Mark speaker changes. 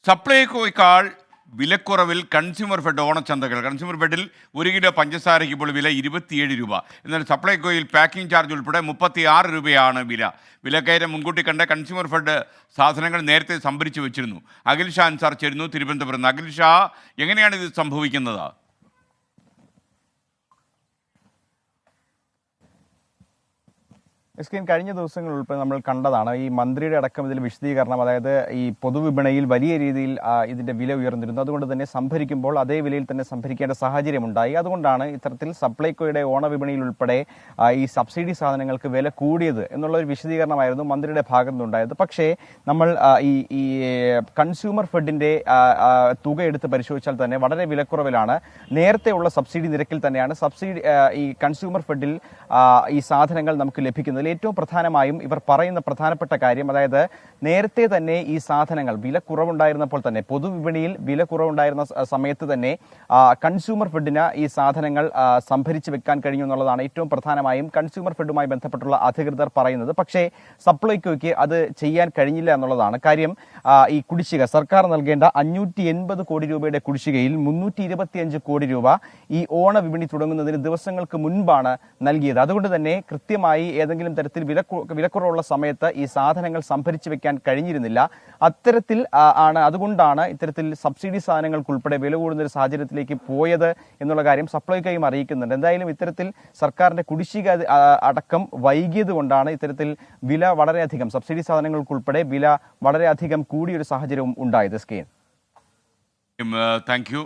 Speaker 1: സപ്ലൈകോയേക്കാൾ വിലക്കുറവിൽ consumer fed ഓണച്ചന്തകൾ. Consumer ഫെഡിൽ 1 kilo പഞ്ചസാരയ്ക്ക് ഇപ്പോൾ വില 27 രൂപ. എന്നാൽ സപ്ലൈകോയിൽ പാക്കിംഗ് ചാർജ് ഉൾപ്പെടെ 36 രൂപയാണ് വില. വിലക്കയറ്റം മുൻകൂട്ടി കണ്ട കൺസ്യൂമർ ഫെഡ് സാധനങ്ങൾ നേരത്തെ സംഭരിച്ചു വെച്ചിരുന്നു. അഖിൽ ഷാ അൻസാർ ചേരുന്നു തിരുവനന്തപുരം. അഖിൽ ഷാ, എങ്ങനെയാണ് ഇത് സംഭവിക്കുന്നത്?
Speaker 2: എസ്കെൻ, കഴിഞ്ഞ ദിവസങ്ങൾ ഉൾപ്പെടെ നമ്മൾ കണ്ടതാണ് ഈ മന്ത്രിയുടെ അടക്കം ഇതിൽ വിശദീകരണം. അതായത് ഈ പൊതുവിപണിയിൽ വലിയ രീതിയിൽ ഇതിന്റെ വില ഉയർന്നിരുന്നു. അതുകൊണ്ട് തന്നെ സംഭരിക്കുമ്പോൾ അതേ വിലയിൽ തന്നെ സംഭരിക്കേണ്ട സാഹചര്യം ഉണ്ടായി. അതുകൊണ്ടാണ് ഇത്തരത്തിൽ സപ്ലൈകോയുടെ ഓണവിപണിയിൽ ഉൾപ്പെടെ ഈ സബ്സിഡി സാധനങ്ങൾക്ക് വില കൂടിയത് എന്നുള്ള ഒരു വിശദീകരണമായിരുന്നു മന്ത്രിയുടെ ഭാഗത്തു നിന്നുണ്ടായത്. പക്ഷേ നമ്മൾ ഈ കൺസ്യൂമർ ഫെഡിന്റെ തുക എടുത്ത് പരിശോധിച്ചാൽ തന്നെ വളരെ വിലക്കുറവിലാണ്. നേരത്തെയുള്ള സബ്സിഡി നിരക്കിൽ തന്നെയാണ് ഈ കൺസ്യൂമർ ഫെഡിൽ ഈ സാധനങ്ങൾ നമുക്ക് ലഭിക്കുന്നത്. ഏറ്റവും പ്രധാനമായും ഇവർ പറയുന്ന പ്രധാനപ്പെട്ട കാര്യം, അതായത് നേരത്തെ തന്നെ ഈ സാധനങ്ങൾ വില കുറവുണ്ടായിരുന്നപ്പോൾ തന്നെ, പൊതുവിപണിയിൽ വില കുറവുണ്ടായിരുന്ന സമയത്ത് തന്നെ കൺസ്യൂമർ ഫെഡിന് ഈ സാധനങ്ങൾ സംഭരിച്ചു വെക്കാൻ കഴിഞ്ഞു എന്നുള്ളതാണ് ഏറ്റവും പ്രധാനമായും കൺസ്യൂമർ ഫെഡുമായി ബന്ധപ്പെട്ടുള്ള അധികൃതർ പറയുന്നത്. പക്ഷേ സപ്ലൈകോയ്ക്ക് അത് ചെയ്യാൻ കഴിഞ്ഞില്ല എന്നുള്ളതാണ് കാര്യം. ഈ കുടിശ്ശിക, സർക്കാർ നൽകേണ്ട 580 കോടി രൂപയുടെ കുടിശ്ശികയിൽ 325 കോടി രൂപ ഈ ഓണവിപണി തുടങ്ങുന്നതിന് ദിവസങ്ങൾക്ക് മുൻപാണ് നൽകിയത്. അതുകൊണ്ട് തന്നെ കൃത്യമായി ഏതെങ്കിലും തരത്തിൽ വിലക്കുറവുള്ള സമയത്ത് ഈ സാധനങ്ങൾ സംഭരിച്ചു വെക്കാൻ കഴിഞ്ഞിരുന്നില്ല. അതുകൊണ്ടാണ് ഇത്തരത്തിൽ സബ്സിഡി സാധനങ്ങൾക്കുൾപ്പെടെ വില കൂടുന്ന ഒരു സാഹചര്യത്തിലേക്ക് പോയത് എന്നുള്ള കാര്യം സപ്ലൈകോയും അറിയിക്കുന്നുണ്ട്. എന്തായാലും ഇത്തരത്തിൽ സർക്കാരിന്റെ കുടിശ്ശിക അടക്കം വൈകിയത് കൊണ്ടാണ് ഇത്തരത്തിൽ വില വളരെയധികം, സബ്സിഡി സാധനങ്ങൾക്കുൾപ്പെടെ വില വളരെയധികം കൂടിയൊരു സാഹചര്യവും ഉണ്ടായത്. Skein,
Speaker 1: thank you.